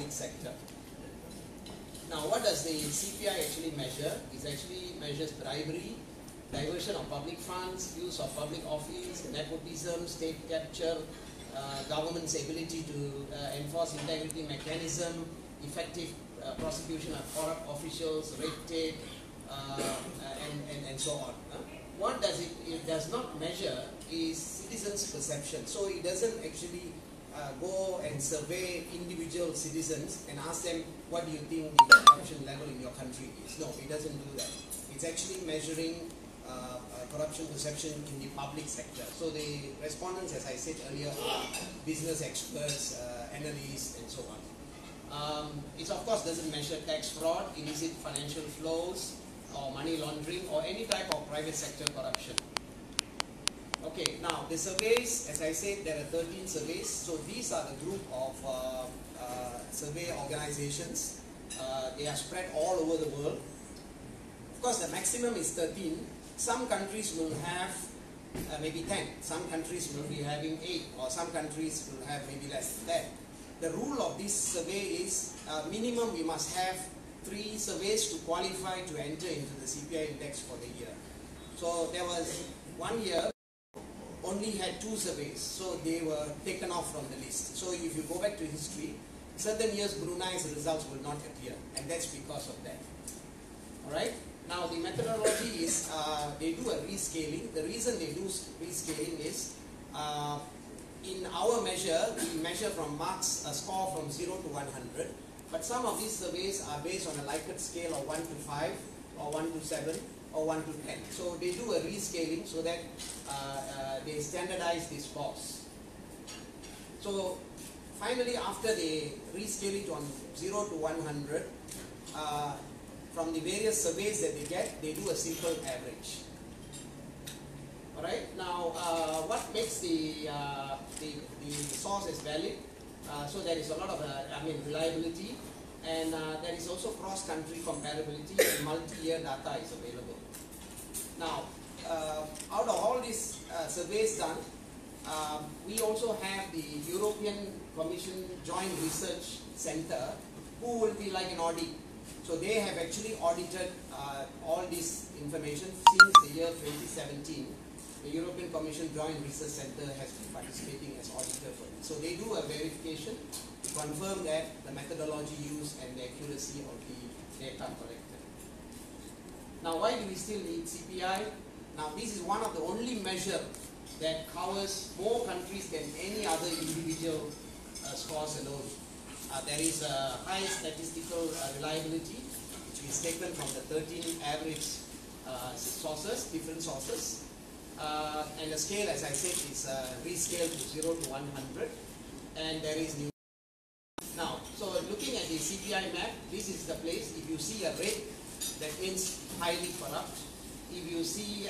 public sector. Now, what does the CPI actually measure? It actually measures bribery, diversion of public funds, use of public office, nepotism, state capture, government's ability to enforce integrity mechanism, effective prosecution of corrupt officials, red tape, and so on. What does it does not measure is citizens' perception. So it doesn't actually go and survey individual citizens and ask them, what do you think the corruption level in your country is? No, it doesn't do that. It's actually measuring corruption perception in the public sector. So the respondents, as I said earlier, are business experts, analysts, and so on. It of course doesn't measure tax fraud, illicit financial flows, or money laundering, or any type of private sector corruption. Okay, now the surveys, as I said, there are 13 surveys. So these are the group of survey organizations. They are spread all over the world. Of course, the maximum is 13. Some countries will have maybe 10. Some countries will be having 8, or some countries will have maybe less than that. The rule of this survey is minimum we must have 3 surveys to qualify to enter into the CPI index for the year. So there was one year only had 2 surveys, so they were taken off from the list. So if you go back to history, certain years Brunei's results will not appear, and that's because of that. Alright? Now the methodology is they do a rescaling. The reason they do rescaling is in our measure, we measure from marks, a score from 0 to 100, but some of these surveys are based on a Likert scale of 1 to 5, or 1 to 7, or 1 to 10. So they do a rescaling so that they standardize these scores. So finally, after they rescale it on 0 to 100, from the various surveys that they get, they do a simple average. Alright, now what makes the source is valid? So there is a lot of reliability, and there is also cross-country comparability, and multi-year data is available. Now, out of all these surveys done, we also have the European Commission Joint Research Center, who will be like an audit. So they have actually audited all this information since the year 2017. The European Commission Joint Research Center has been participating as auditor for it. So they do a verification to confirm that the methodology used and the accuracy of the data collected. Now, why do we still need CPI? Now, this is one of the only measures that covers more countries than any other individual scores alone. There is a high statistical reliability, which is taken from the 13 average sources, different sources. And the scale, as I said, is rescaled to 0 to 100. And there is new. Now, so looking at the CPI map, this is the place. If you see a red, that means highly corrupt. If you see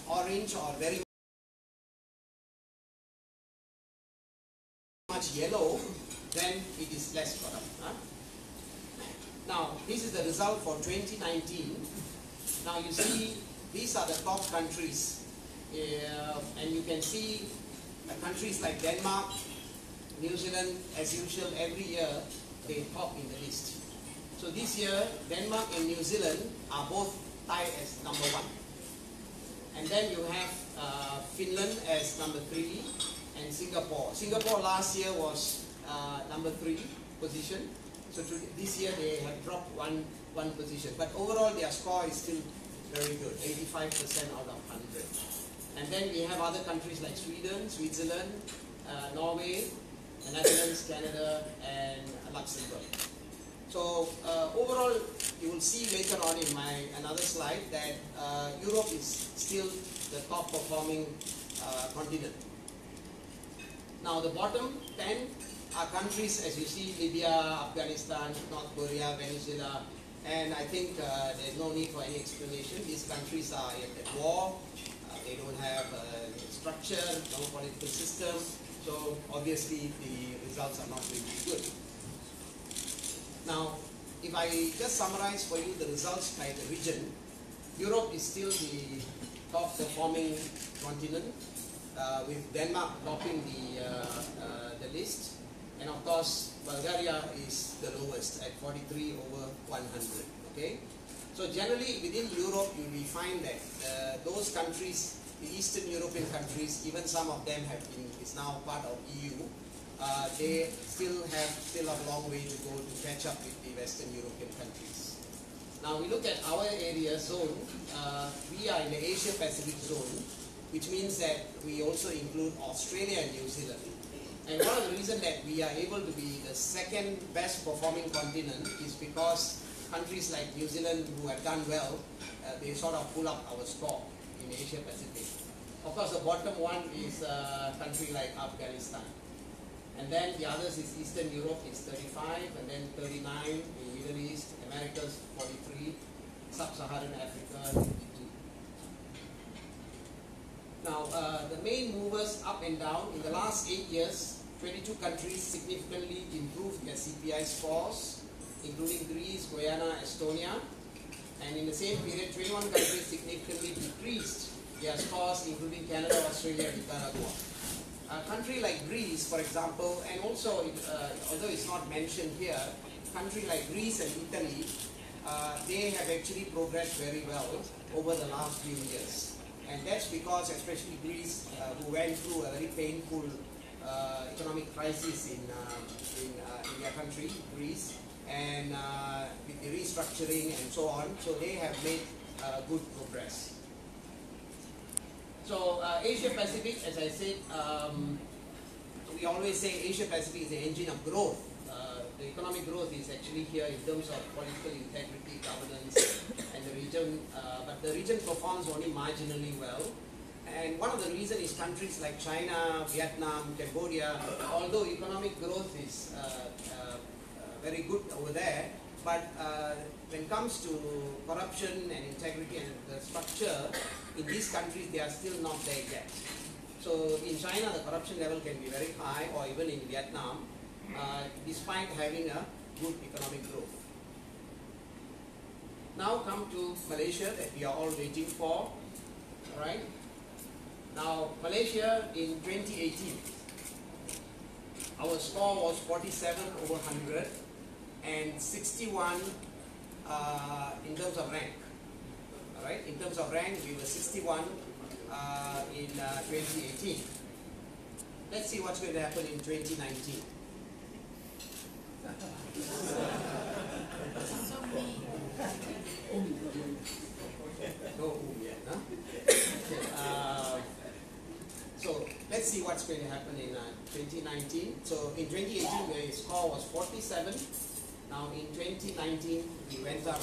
orange or very much yellow, then it is less corrupt. Now, this is the result for 2019. Now you see, these are the top countries, and you can see countries like Denmark, New Zealand, as usual, every year they top in the list. So this year, Denmark and New Zealand are both tied as number 1. And then you have Finland as number 3, and Singapore. Singapore last year was number 3 position. So this year they have dropped one position. But overall their score is still very good, 85% out of 100. And then we have other countries like Sweden, Switzerland, Norway, the Netherlands, Canada, and Luxembourg. So overall, you will see later on in another slide that Europe is still the top performing continent. Now the bottom 10 are countries, as you see, Libya, Afghanistan, North Korea, Venezuela, and I think there's no need for any explanation. These countries are at war, they don't have structure, no political system, so obviously the results are not really good. Now, if I just summarize for you the results by the region, Europe is still the top performing continent, with Denmark topping the list. And of course, Bulgaria is the lowest at 43 over 100. Okay, so generally within Europe, you will find that those countries, the Eastern European countries, even some of them is now part of EU. They still have a long way to go to catch up with the Western European countries. Now we look at our area zone. We are in the Asia Pacific zone, which means that we also include Australia and New Zealand. And one of the reasons that we are able to be the second best performing continent is because countries like New Zealand, who have done well, they sort of pull up our score in Asia Pacific. Of course, the bottom one is a country like Afghanistan. And then the others is Eastern Europe is 35, and then 39 in Middle East, Americas 43, Sub-Saharan Africa 52. Now, the main movers up and down, in the last 8 years, 22 countries significantly improved their CPI scores, including Greece, Guyana, Estonia. And in the same period, 21 countries significantly decreased their scores, including Canada, Australia, and Nicaragua. A country like Greece, for example, and also, although it's not mentioned here, a country like Greece and Italy, they have actually progressed very well over the last few years. And that's because, especially Greece, who went through a very painful economic crisis in their country, Greece, and with the restructuring and so on, so they have made good progress. So Asia Pacific, as I said, we always say Asia Pacific is the engine of growth. The economic growth is actually here in terms of political integrity, governance, and the region, but the region performs only marginally well. And one of the reasons is countries like China, Vietnam, Cambodia, although economic growth is very good over there, but when it comes to corruption and integrity and the structure, in these countries they are still not there yet. So in China the corruption level can be very high, or even in Vietnam, despite having a good economic growth. Now come to Malaysia that we are all waiting for. Alright. Now Malaysia in 2018, our score was 47 over 100 and 61 in terms of rank. Alright, in terms of rank we were 61 in 2018. Let's see what's going to happen in 2019. No yet, huh? Okay, so let's see what's going to happen in 2019. So in 2018 the score was 47. Now in 2019 we went up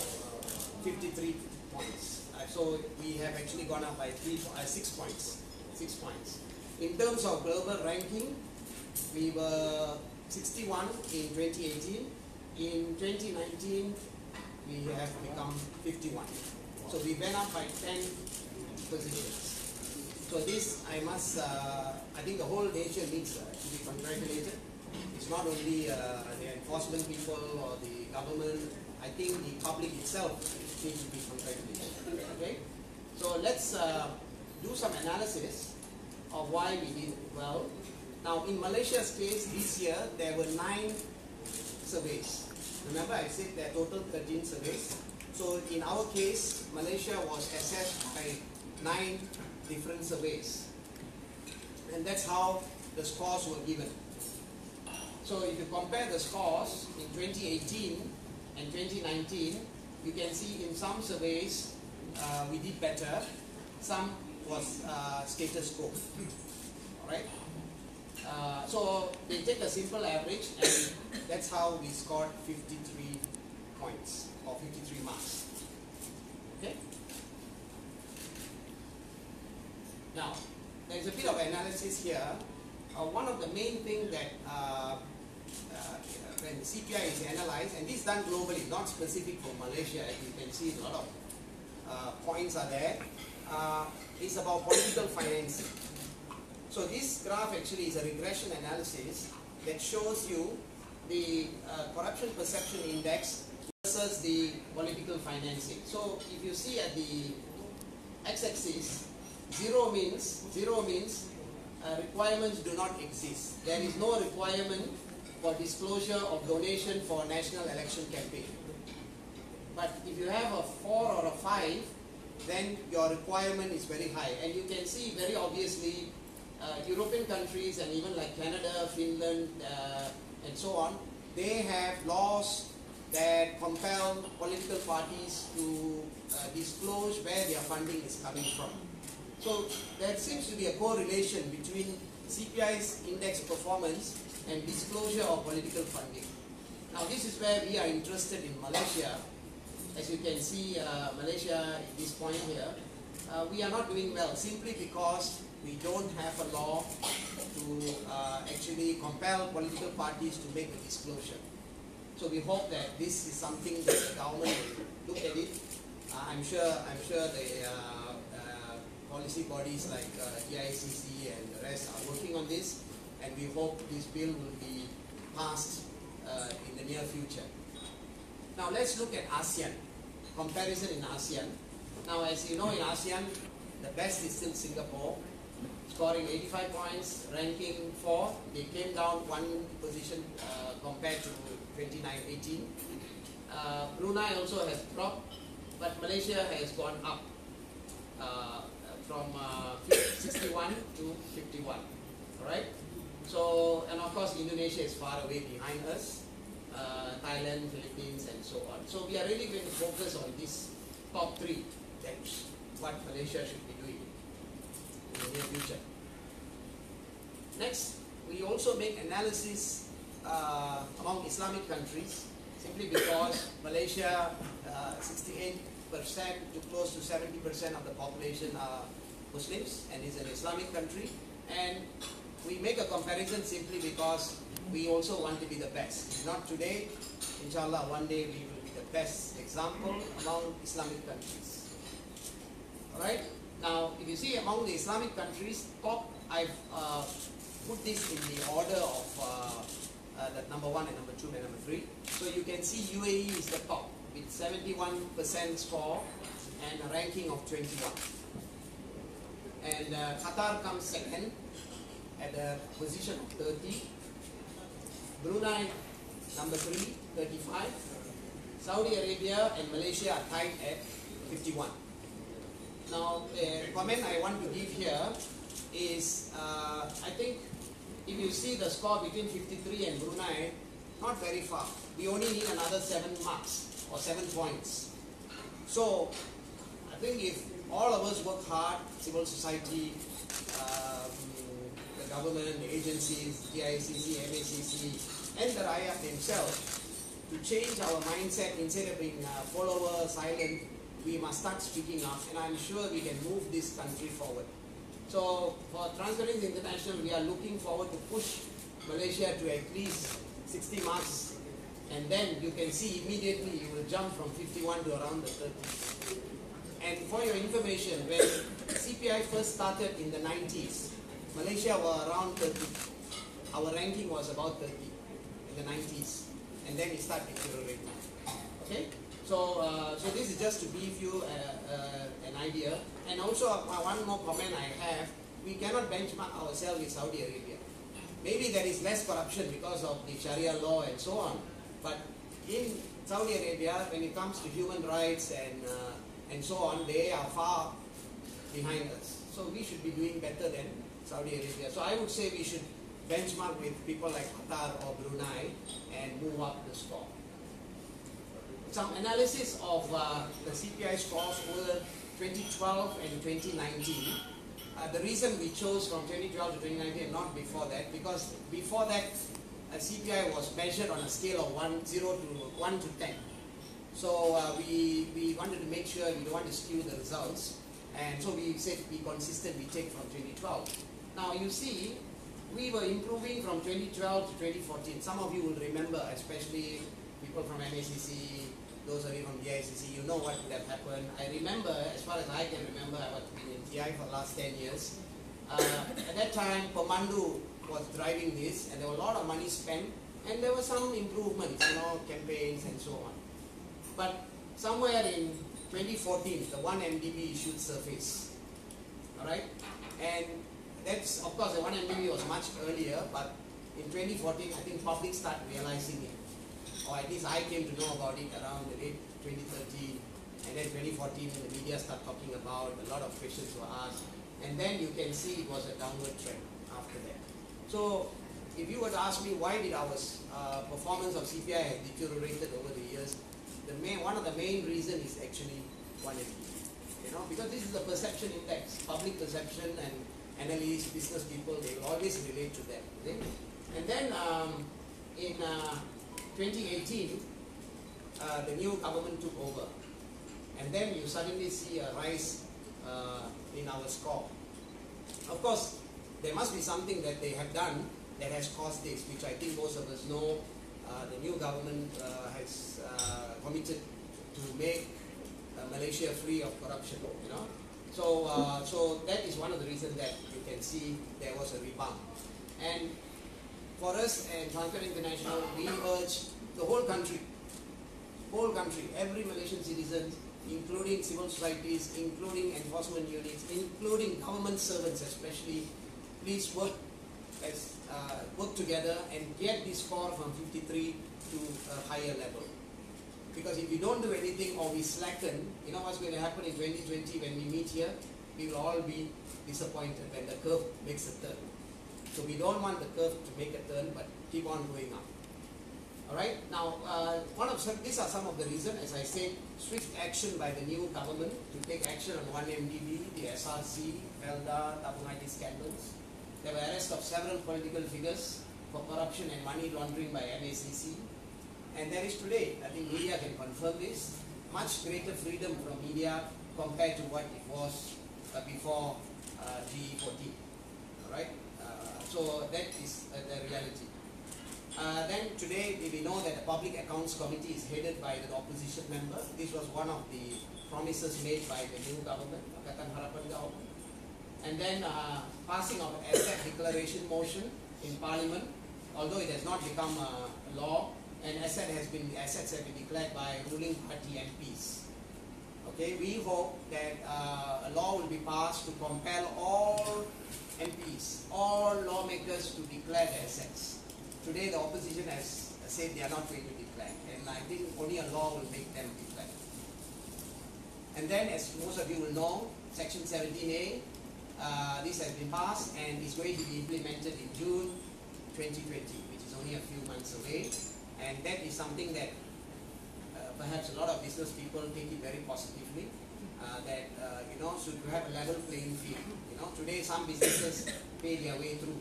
53 points. So we have actually gone up by 6 points. 6 points. In terms of global ranking, we were 61 in 2018. In 2019, we have become 51. So we went up by 10 positions. So this, I think the whole nation needs to be congratulated. It's not only the enforcement people or the government. I think the public itself needs to be congratulated. Okay? So let's do some analysis of why we did well. Now in Malaysia's case this year there were 9 surveys. Remember I said there are total 13 surveys. So in our case Malaysia was assessed by 9 different surveys. And that's how the scores were given. So if you compare the scores in 2018 and 2019, you can see in some surveys we did better, some was status quo. Alright? So they take a simple average and that's how we scored 53 points or 53 marks. Okay? Now, there's a bit of analysis here. One of the main things that when CPI is analyzed, and this is done globally, not specific for Malaysia, as you can see a lot of points are there, is about political financing. So this graph actually is a regression analysis that shows you the corruption perception index versus the political financing. So if you see at the x-axis, zero means requirements do not exist. There is no requirement for disclosure of donation for national election campaign. But if you have a 4 or a 5, then your requirement is very high. And you can see very obviously European countries and even like Canada, Finland, and so on, they have laws that compel political parties to disclose where their funding is coming from. So there seems to be a correlation between CPI's index performance and disclosure of political funding. Now this is where we are interested in Malaysia. As you can see, Malaysia at this point here, we are not doing well simply because we don't have a law to actually compel political parties to make a disclosure. So we hope that this is something that the government will look at it. I'm sure the policy bodies like DICC and the rest are working on this, and we hope this bill will be passed in the near future. Now let's look at ASEAN, comparison in ASEAN. Now as you know, in ASEAN, the best is still Singapore, scoring 85 points, ranking 4. They came down 1 position compared to 2018. Brunei also has dropped, but Malaysia has gone up from 61 to 51. Alright? So, and of course Indonesia is far away behind us, Thailand, Philippines and so on. So we are really going to focus on these top 3, that's what Malaysia should be doing in the near future. Next, we also make analysis among Islamic countries, simply because Malaysia, 68% to close to 70% of the population are Muslims and is an Islamic country, and we make a comparison simply because we also want to be the best. Not today, inshallah, one day we will be the best example among Islamic countries. Alright, now if you see among the Islamic countries, top, I've put this in the order of the number 1 and number 2 and number 3. So you can see UAE is the top with 71% score and a ranking of 21. And Qatar comes second at a position of 30. Brunei number 3, 35. Saudi Arabia and Malaysia are tied at 51. Now the comment I want to give here is I think if you see the score between 53 and Brunei, not very far. We only need another 7 marks or 7 points. So I think if all of us work hard, civil society, the government, the agencies, DICC, MACC, and the Rakyat themselves, to change our mindset instead of being follower, silent, we must start speaking up, and I'm sure we can move this country forward. So for Transparency International, we are looking forward to push Malaysia to at least 60 marks, and then you can see immediately you will jump from 51 to around the 30. And for your information, when CPI first started in the 90s, Malaysia were around 30. Our ranking was about 30 in the 90s, and then it started deteriorating. Okay? So, so this is just to give you an idea. And also, one more comment I have, we cannot benchmark ourselves with Saudi Arabia. Maybe there is less corruption because of the Sharia law and so on. But in Saudi Arabia, when it comes to human rights and so on, they are far behind us. So we should be doing better than Saudi Arabia. So I would say we should benchmark with people like Qatar or Brunei and move up the score. Some analysis of the CPI scores over 2012 and 2019. The reason we chose from 2012 to 2019 and not before that, because before that CPI was measured on a scale of 1 to 10. So we wanted to make sure we don't want to skew the results, and so we said be consistent, we take from 2012. Now you see, we were improving from 2012 to 2014. Some of you will remember, especially people from MACC, those of you from DICC, you know what would have happened. I remember, as far as I can remember, I was in TI for the last 10 years. At that time, Pemandu was driving this, and there was a lot of money spent, and there were some improvements, you know, campaigns and so on. But somewhere in 2014, the 1 MDB should surface. Alright? And that's, of course, the 1 MDB was much earlier, but in 2014, I think public start realizing it. Or at least I came to know about it around the late 2013. And then 2014, the media start talking about, a lot of questions were asked. And then you can see it was a downward trend after that. So if you were to ask me why did our performance of CPI have deteriorated over the years, one of the main reasons is actually one entity. Because this is a perception index, public perception, and analysts, business people, they will always relate to that. Okay? And then in 2018, the new government took over. And then you suddenly see a rise in our score. Of course, there must be something that they have done that has caused this, which I think most of us know. The new government has committed to make Malaysia free of corruption. So that is one of the reasons that you can see there was a rebound. And for us and Transparent International, we urge the whole country, every Malaysian citizen, including civil societies, including enforcement units, including government servants especially, please work together and get this score from 53 to a higher level. Because if we don't do anything or we slacken, you know what's going to happen in 2020 when we meet here? We will all be disappointed when the curve makes a turn. So we don't want the curve to make a turn, but keep on going up. Alright, now these are some of the reasons, as I said, swift action by the new government to take action on 1MDB, the SRC, Felda, Tabung IT scandals. There were arrests of several political figures for corruption and money laundering by MACC. And there is today, I think media can confirm this, much greater freedom from media compared to what it was before G14. Alright, so that is the reality. Then today we know that the Public Accounts Committee is headed by the opposition member. This was one of the promises made by the new government, Pakatan Harapan government. And then passing of an asset declaration motion in Parliament, although it has not become a law, and assets have been declared by ruling party MPs. Okay, we hope that a law will be passed to compel all MPs, all lawmakers to declare their assets. Today the opposition has said they are not going to declare, and I think only a law will make them declare. And then, as most of you will know, Section 17A, this has been passed and is going to be implemented in June 2020, which is only a few months away. And that is something that perhaps a lot of business people take it very positively. Should have a level playing field. Today some businesses pay their way through,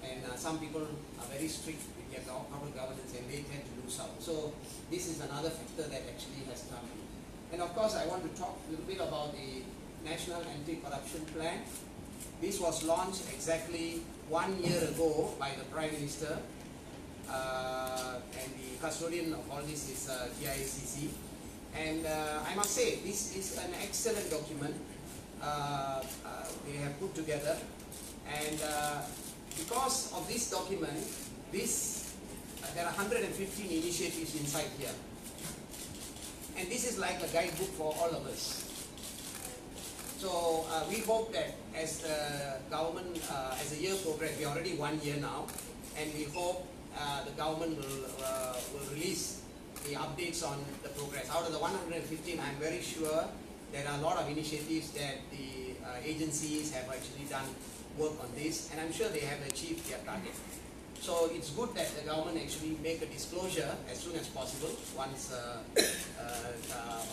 and some people are very strict with their corporate governance, and they tend to lose out. So this is another factor that actually has come in. And of course, I want to talk a little bit about the National Anti-Corruption Plan. This was launched exactly 1 year ago by the Prime Minister. And the custodian of all this is GICC. And I must say, this is an excellent document they have put together. And because of this document, there are 115 initiatives inside here. And this is like a guidebook for all of us. So we hope that as the government, as the year progresses, we are already 1 year now, and we hope the government will release the updates on the progress. Out of the 115, I'm very sure there are a lot of initiatives that the agencies have actually done work on this, and I'm sure they have achieved their target. So it's good that the government actually make a disclosure as soon as possible once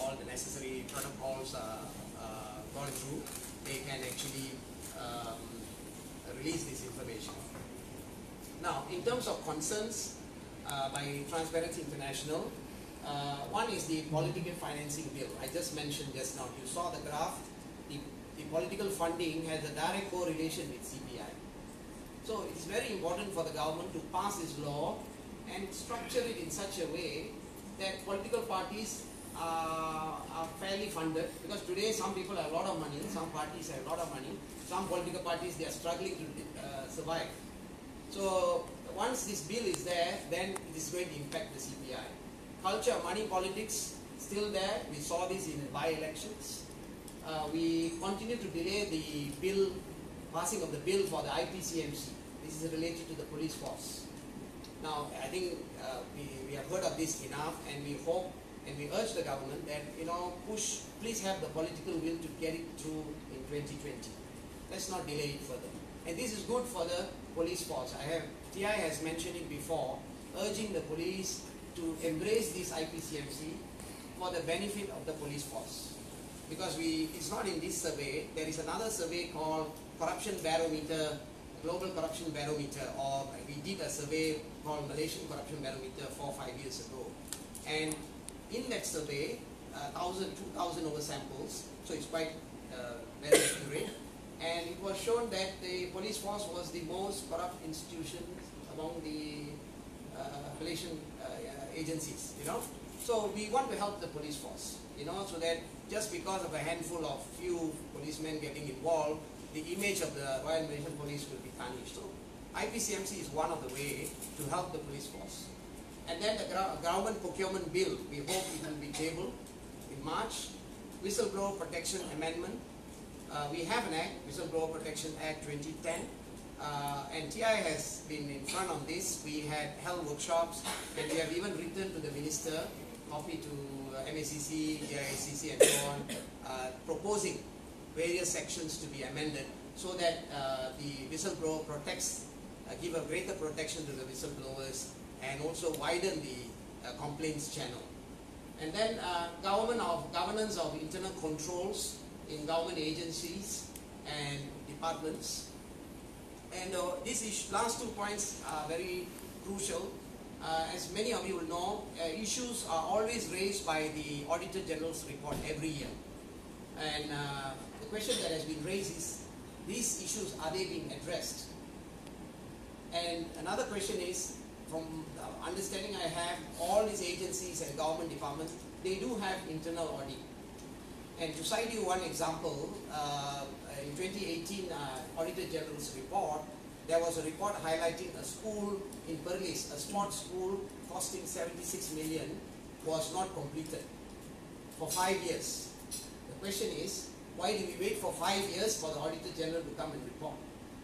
all the necessary protocols are gone through. They can actually release this information. Now, in terms of concerns by Transparency International, one is the political financing bill. I just mentioned just now. You saw the graph. The political funding has a direct correlation with CPI. So it's very important for the government to pass this law and structure it in such a way that political parties are fairly funded, because today some people have a lot of money, some parties have a lot of money, some political parties, they are struggling to survive. So once this bill is there, then it is going to impact the CPI. Culture of money politics still there. We saw this in by-elections. We continue to delay the bill, passing of the bill for the IPCMC. This is related to the police force. Now, I think we have heard of this enough, and we hope and we urge the government that, please have the political will to get it through in 2020. Let's not delay it further. And this is good for the police force. TI has mentioned it before, urging the police to embrace this IPCMC for the benefit of the police force. Because it's not in this survey, there is another survey called Corruption Barometer, Global Corruption Barometer, or we did a survey called Malaysian Corruption Barometer 4 or 5 years ago. And in that survey, 2,000 over samples, so it's quite very accurate, and it was shown that the police force was the most corrupt institution among the Malaysian agencies, So we want to help the police force, so that just because of a handful of few policemen getting involved, the image of the Royal Malaysian Police will be tarnished. So IPCMC is one of the way to help the police force. And then the government procurement bill, we hope it will be tabled in March. Whistleblower Protection Amendment. We have an act, Whistleblower Protection Act 2010. And TI has been in front of this. We had held workshops, and we have even written to the minister, copy to MACC, JICC and so on, proposing various sections to be amended so that the whistleblower protects, give a greater protection to the whistleblowers, and also widen the complaints channel. And then governance of internal controls in government agencies and departments. And these last 2 points are very crucial. As many of you will know, issues are always raised by the Auditor General's report every year. And the question that has been raised is, these issues, are they being addressed? And another question is, from the understanding I have, all these agencies and government departments, they do have internal audit. And to cite you one example, in 2018 Auditor General's report, there was a report highlighting a school in Perlis, a sports school costing 76 million, was not completed for 5 years. The question is, why do we wait for 5 years for the Auditor General to come and report?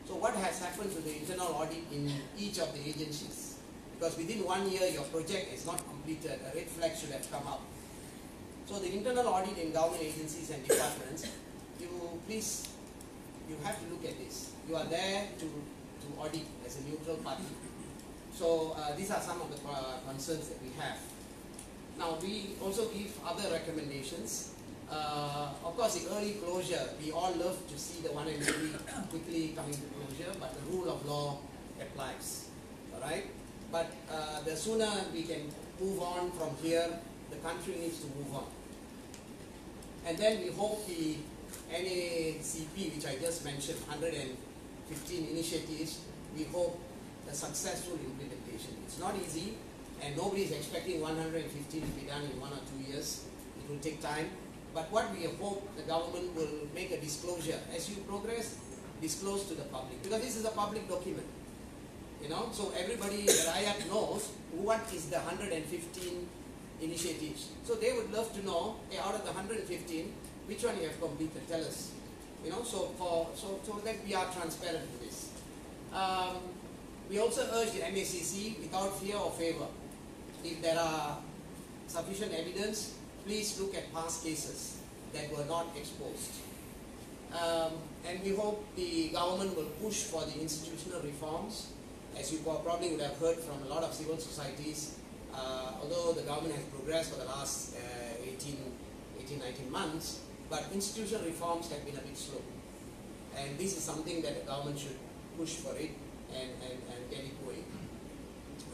So what has happened to the internal audit in each of the agencies? Because within 1 year your project is not completed, a red flag should have come up. So the internal audit in government agencies and departments, you have to look at this. You are there to audit as a neutral party. So these are some of the concerns that we have. Now we also give other recommendations. Of course, the early closure, we all love to see the one and only quickly coming to closure, but the rule of law applies. Alright? But the sooner we can move on from here, the country needs to move on. And then we hope the NACP, which I just mentioned, 115 initiatives, we hope a successful implementation. It's not easy, and nobody is expecting 115 to be done in 1 or 2 years. It will take time. But what we hope, the government will make a disclosure. As you progress, disclose to the public. Because this is a public document. So everybody, the Rayat knows what is the 115 initiatives. So they would love to know, hey, out of the 115, which one you have completed, tell us. So that we are transparent to this. We also urge the MACC, without fear or favor, if there are sufficient evidence, please look at past cases that were not exposed. And we hope the government will push for the institutional reforms. As you probably would have heard from a lot of civil societies, although the government has progressed for the last 19 months, but institutional reforms have been a bit slow. And this is something that the government should push for it and get it going.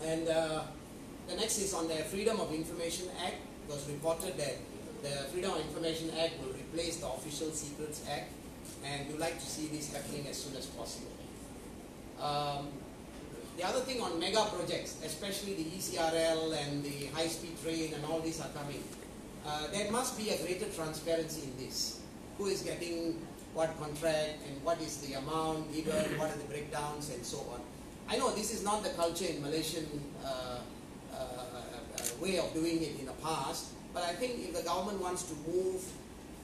And the next is on the Freedom of Information Act. It was reported that the Freedom of Information Act will replace the Official Secrets Act, and we'd like to see this happening as soon as possible. The other thing on mega projects, especially the ECRL and the high-speed train and all these are coming, there must be a greater transparency in this. Who is getting what contract and what is the amount given, what are the breakdowns and so on. I know this is not the culture in Malaysian way of doing it in the past, but I think if the government wants to move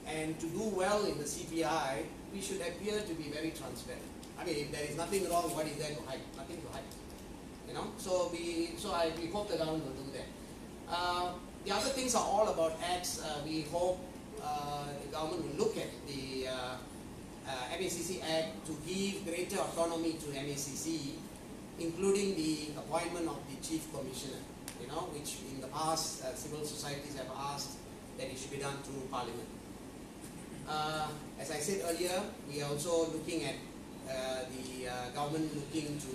and to do well in the CPI, we should appear to be very transparent. I mean, if there is nothing wrong, what is there to hide? Nothing to hide. You know, so we hope the government will do that. The other things are all about acts. We hope the government will look at the MACC Act to give greater autonomy to MACC, including the appointment of the Chief Commissioner, you know, which in the past civil societies have asked that it should be done through Parliament. As I said earlier, we are also looking at the government looking to